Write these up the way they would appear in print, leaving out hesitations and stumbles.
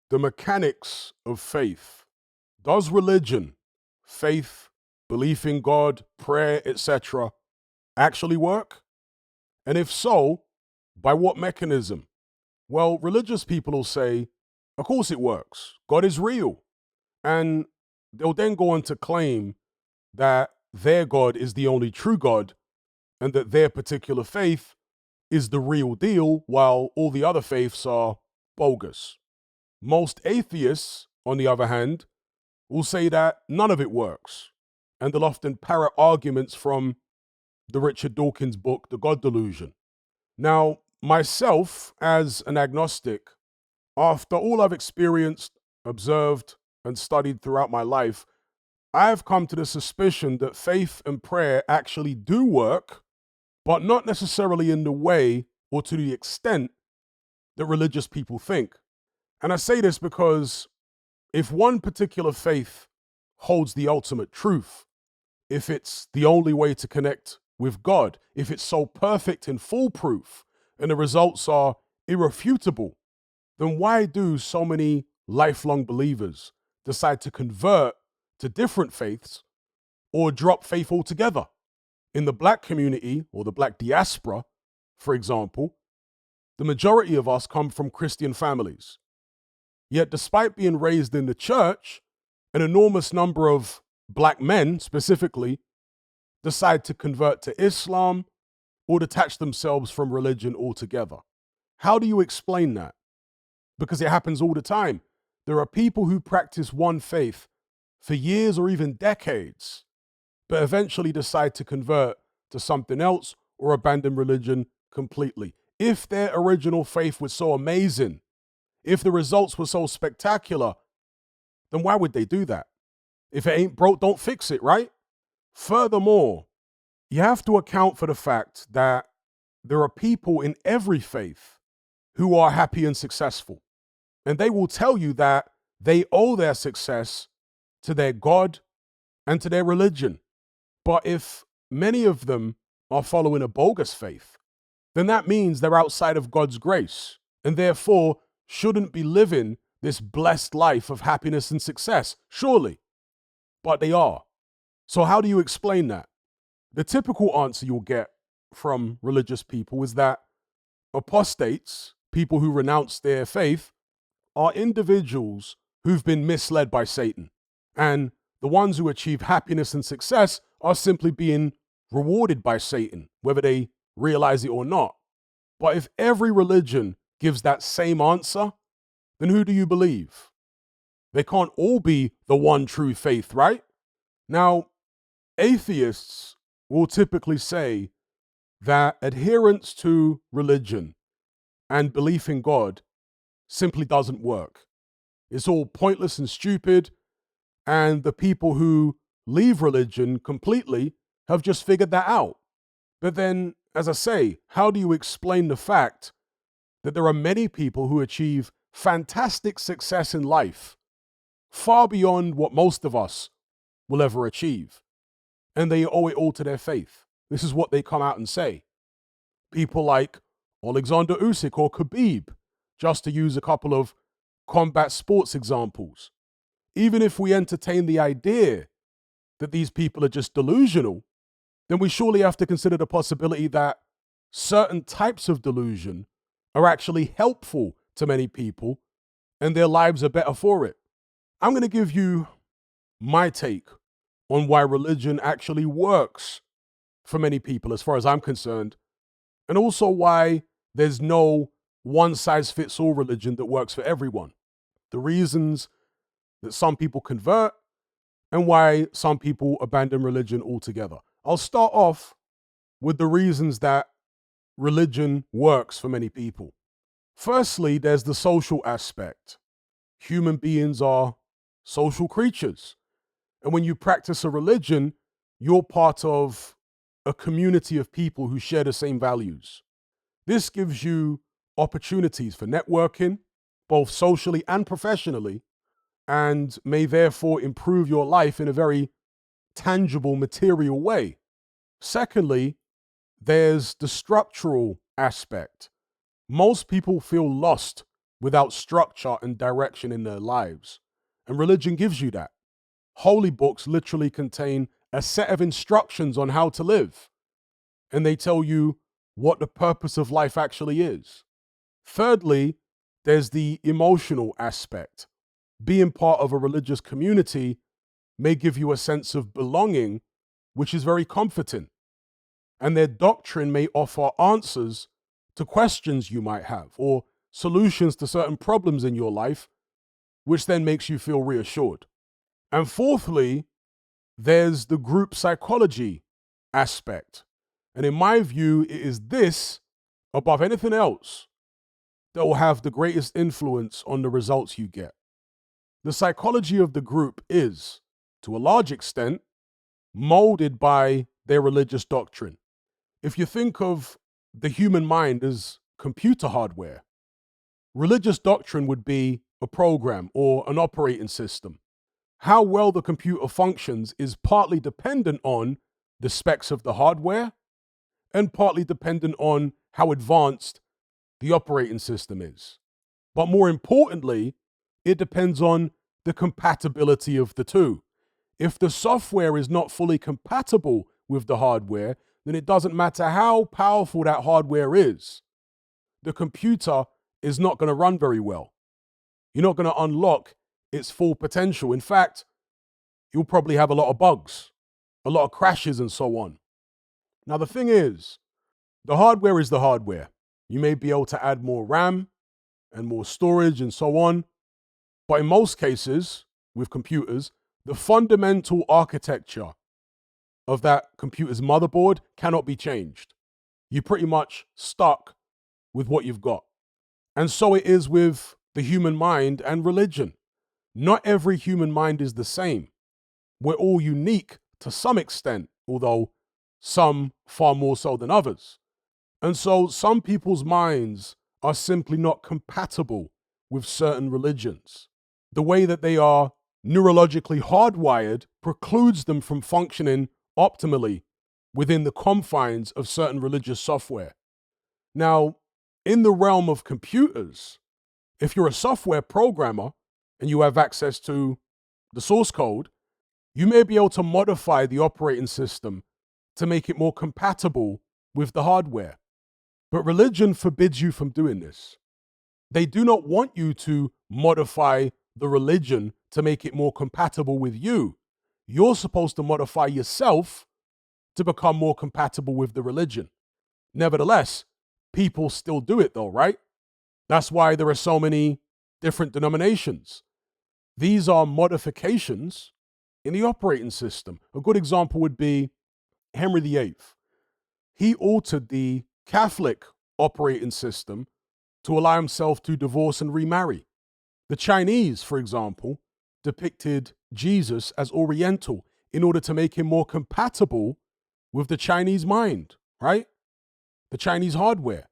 the mechanics of faith. Does religion, faith, belief in God, prayer, etc., actually work? And if so, by what mechanism? Well, religious people will say, of course it works. God is real. And they'll then go on to claim that their God is the only true God and that their particular faith is the real deal, while all the other faiths are bogus. Most atheists, on the other hand, will say that none of it works, and they'll often parrot arguments from the Richard Dawkins book, The God Delusion. Now, myself, as an agnostic, after all I've experienced, observed, and studied throughout my life, I've come to the suspicion that faith and prayer actually do work, but not necessarily in the way or to the extent that religious people think. And I say this because if one particular faith holds the ultimate truth, if it's the only way to connect with God, if it's so perfect and foolproof, and the results are irrefutable, then why do so many lifelong believers decide to convert to different faiths or drop faith altogether? In the black community or the black diaspora, for example, the majority of us come from Christian families. Yet, despite being raised in the church, an enormous number of black men specifically decide to convert to Islam or detach themselves from religion altogether. How do you explain that? Because it happens all the time. There are people who practice one faith for years or even decades, but eventually decide to convert to something else or abandon religion completely. If their original faith was so amazing, if the results were so spectacular, then why would they do that? If it ain't broke, don't fix it, right? Furthermore, you have to account for the fact that there are people in every faith who are happy and successful. And they will tell you that they owe their success to their God and to their religion. But if many of them are following a bogus faith, then that means they're outside of God's grace and therefore shouldn't be living this blessed life of happiness and success, surely. But they are. So how do you explain that? The typical answer you'll get from religious people is that apostates, people who renounce their faith, are individuals who've been misled by Satan. And the ones who achieve happiness and success are simply being rewarded by Satan, whether they realize it or not. But if every religion gives that same answer, then who do you believe? They can't all be the one true faith, right? Now, atheists will typically say that adherence to religion and belief in God simply doesn't work. It's all pointless and stupid, and the people who leave religion completely have just figured that out. But then, as I say, how do you explain the fact that there are many people who achieve fantastic success in life, far beyond what most of us will ever achieve, and they owe it all to their faith? This is what they come out and say. People like Alexander Usyk or Khabib, just to use a couple of combat sports examples. Even if we entertain the idea that these people are just delusional, then we surely have to consider the possibility that certain types of delusion are actually helpful to many people and their lives are better for it. I'm going to give you my take on why religion actually works for many people, as far as I'm concerned, and also why there's no one-size-fits-all religion that works for everyone. The reasons that some people convert and why some people abandon religion altogether. I'll start off with the reasons that religion works for many people. Firstly, there's the social aspect. Human beings are social creatures. And when you practice a religion, you're part of a community of people who share the same values. This gives you opportunities for networking, both socially and professionally, and may therefore improve your life in a very tangible, material way. Secondly, there's the structural aspect. Most people feel lost without structure and direction in their lives. And religion gives you that. Holy books literally contain a set of instructions on how to live, and they tell you what the purpose of life actually is. Thirdly, there's the emotional aspect. Being part of a religious community may give you a sense of belonging, which is very comforting. And their doctrine may offer answers to questions you might have or solutions to certain problems in your life, which then makes you feel reassured. And fourthly, there's the group psychology aspect. And in my view, it is this, above anything else, that will have the greatest influence on the results you get. The psychology of the group is, to a large extent, molded by their religious doctrine. If you think of the human mind as computer hardware, religious doctrine would be a program or an operating system. How well the computer functions is partly dependent on the specs of the hardware and partly dependent on how advanced the operating system is. But more importantly, it depends on the compatibility of the two. If the software is not fully compatible with the hardware, then it doesn't matter how powerful that hardware is. The computer is not going to run very well. You're not going to unlock its full potential. In fact, you'll probably have a lot of bugs, a lot of crashes, and so on. Now, the thing is, the hardware is the hardware. You may be able to add more RAM and more storage and so on. But in most cases, with computers, the fundamental architecture of that computer's motherboard cannot be changed. You're pretty much stuck with what you've got. And so it is with the human mind and religion. Not every human mind is the same. We're all unique to some extent, although some far more so than others. And so some people's minds are simply not compatible with certain religions. The way that they are neurologically hardwired precludes them from functioning optimally within the confines of certain religious software. Now, in the realm of computers, if you're a software programmer and you have access to the source code, you may be able to modify the operating system to make it more compatible with the hardware. But religion forbids you from doing this. They do not want you to modify the religion to make it more compatible with you. You're supposed to modify yourself to become more compatible with the religion. Nevertheless, people still do it though, right? That's why there are so many different denominations. These are modifications in the operating system. A good example would be Henry VIII. He altered the Catholic operating system to allow himself to divorce and remarry. The Chinese, for example, depicted Jesus as Oriental in order to make him more compatible with the Chinese mind, right? The Chinese hardware.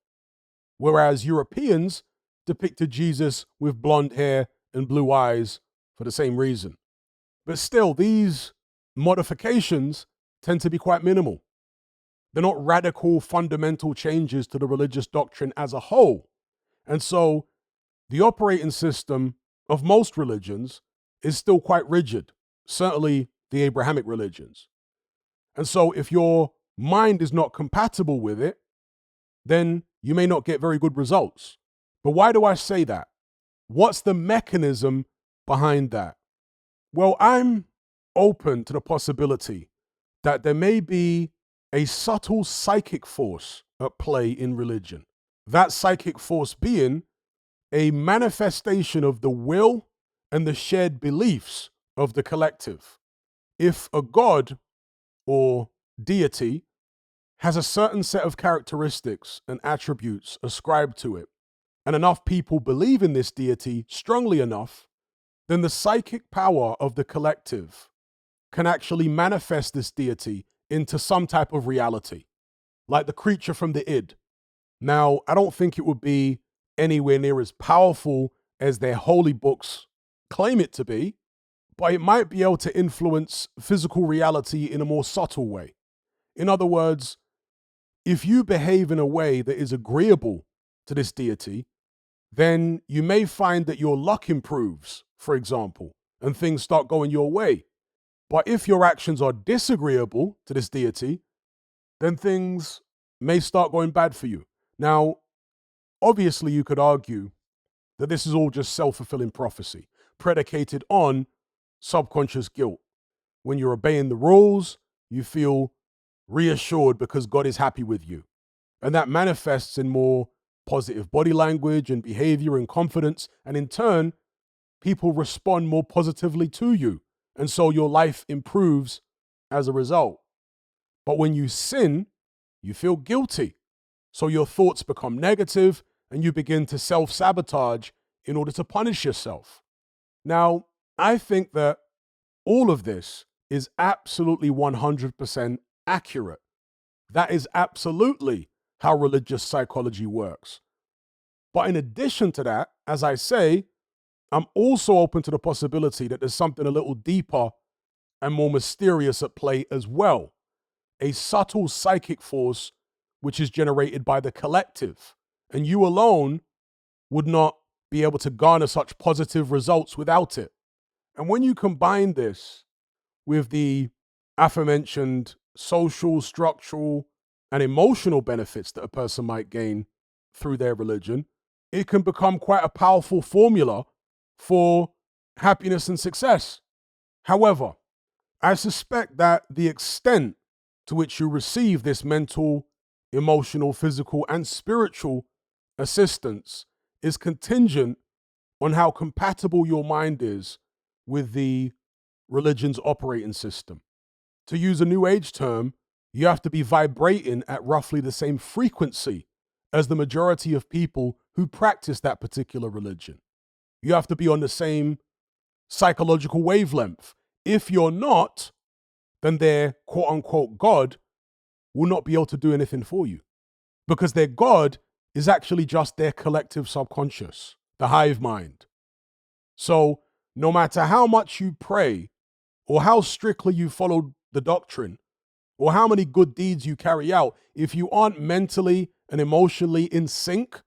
Whereas Europeans depicted Jesus with blonde hair and blue eyes for the same reason. But still, these modifications tend to be quite minimal. They're not radical, fundamental changes to the religious doctrine as a whole. And so the operating system of most religions is still quite rigid, certainly the Abrahamic religions. And so if your mind is not compatible with it, then you may not get very good results. But why do I say that? What's the mechanism behind that? Well, I'm open to the possibility that there may be a subtle psychic force at play in religion. That psychic force being a manifestation of the will and the shared beliefs of the collective. If a god or deity has a certain set of characteristics and attributes ascribed to it, and enough people believe in this deity strongly enough, then the psychic power of the collective can actually manifest this deity into some type of reality, like the creature from the id. Now, I don't think it would be anywhere near as powerful as their holy books claim it to be, but it might be able to influence physical reality in a more subtle way. In other words, if you behave in a way that is agreeable to this deity, then you may find that your luck improves, for example, and things start going your way. But if your actions are disagreeable to this deity, then things may start going bad for you. Now, obviously, you could argue that this is all just self-fulfilling prophecy, predicated on subconscious guilt. When you're obeying the rules, you feel reassured because God is happy with you. And that manifests in more positive body language and behavior and confidence. And in turn, people respond more positively to you. And so your life improves as a result. But when you sin, you feel guilty. So your thoughts become negative and you begin to self-sabotage in order to punish yourself. Now, I think that all of this is absolutely 100% accurate. That is absolutely how religious psychology works. But in addition to that, as I say, I'm also open to the possibility that there's something a little deeper and more mysterious at play as well. A subtle psychic force which is generated by the collective. And you alone would not be able to garner such positive results without it. And when you combine this with the aforementioned social, structural, and emotional benefits that a person might gain through their religion, it can become quite a powerful formula for happiness and success. However, I suspect that the extent to which you receive this mental, emotional, physical, and spiritual assistance is contingent on how compatible your mind is with the religion's operating system. To use a New Age term, you have to be vibrating at roughly the same frequency as the majority of people who practice that particular religion. You have to be on the same psychological wavelength. If you're not, then their quote unquote God will not be able to do anything for you, because their God is actually just their collective subconscious, the hive mind. So no matter how much you pray, or how strictly you follow the doctrine, or how many good deeds you carry out, if you aren't mentally and emotionally in sync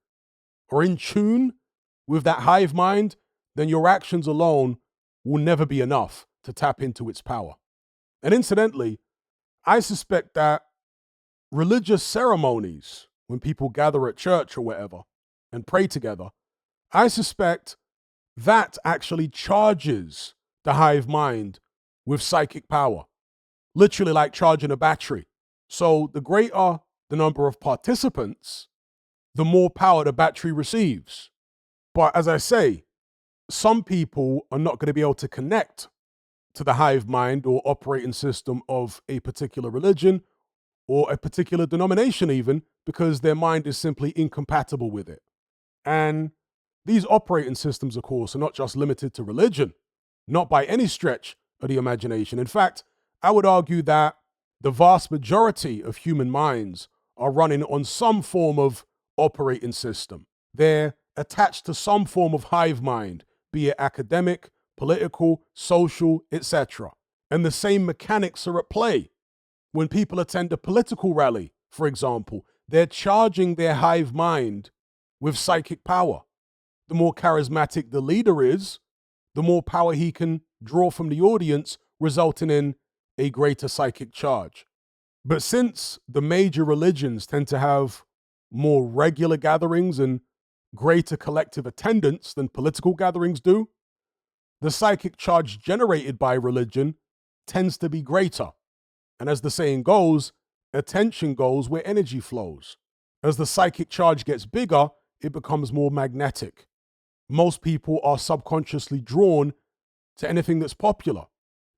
or in tune with that hive mind, then your actions alone will never be enough to tap into its power. And incidentally, I suspect that religious ceremonies, when people gather at church or whatever and pray together, I suspect that actually charges the hive mind with psychic power, literally like charging a battery. So the greater the number of participants, the more power the battery receives. But as I say, some people are not going to be able to connect to the hive mind or operating system of a particular religion or a particular denomination even, because their mind is simply incompatible with it. And these operating systems, of course, are not just limited to religion, not by any stretch of the imagination. In fact, I would argue that the vast majority of human minds are running on some form of operating system. They're attached to some form of hive mind, be it academic, political, social, etc. And the same mechanics are at play. When people attend a political rally, for example, they're charging their hive mind with psychic power. The more charismatic the leader is, the more power he can draw from the audience, resulting in a greater psychic charge. But since the major religions tend to have more regular gatherings and greater collective attendance than political gatherings do, the psychic charge generated by religion tends to be greater. And as the saying goes, attention goes where energy flows. As the psychic charge gets bigger, it becomes more magnetic. Most people are subconsciously drawn to anything that's popular.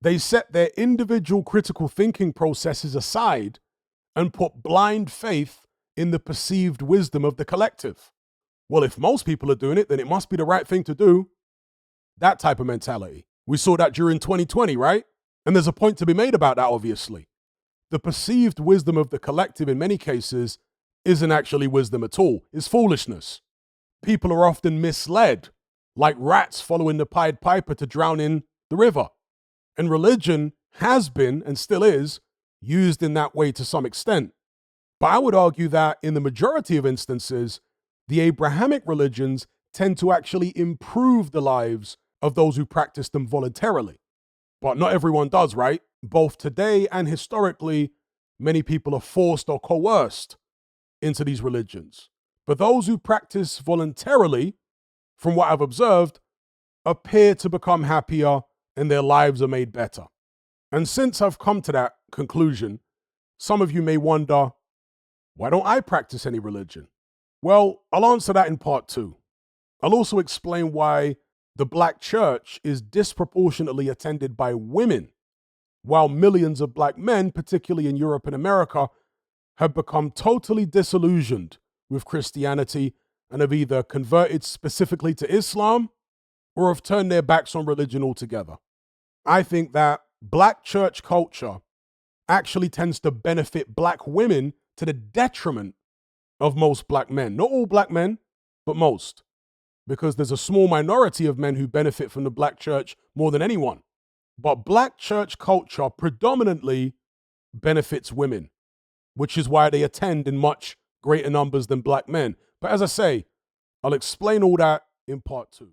They set their individual critical thinking processes aside and put blind faith in the perceived wisdom of the collective. Well, if most people are doing it, then it must be the right thing to do. That type of mentality. We saw that during 2020, right? And there's a point to be made about that, obviously. The perceived wisdom of the collective in many cases isn't actually wisdom at all. It's foolishness. People are often misled, like rats following the Pied Piper to drown in the river. And religion has been, and still is, used in that way to some extent. But I would argue that in the majority of instances, the Abrahamic religions tend to actually improve the lives of those who practice them voluntarily. But not everyone does, right? Both today and historically, many people are forced or coerced into these religions. But those who practice voluntarily, from what I've observed, appear to become happier and their lives are made better. And since I've come to that conclusion, some of you may wonder, why don't I practice any religion? Well, I'll answer that in part 2. I'll also explain why the black church is disproportionately attended by women, while millions of black men, particularly in Europe and America, have become totally disillusioned with Christianity and have either converted specifically to Islam or have turned their backs on religion altogether. I think that black church culture actually tends to benefit black women to the detriment of most black men. Not all black men, but most. Because there's a small minority of men who benefit from the black church more than anyone. But black church culture predominantly benefits women, which is why they attend in much greater numbers than black men. But as I say, I'll explain all that in part 2.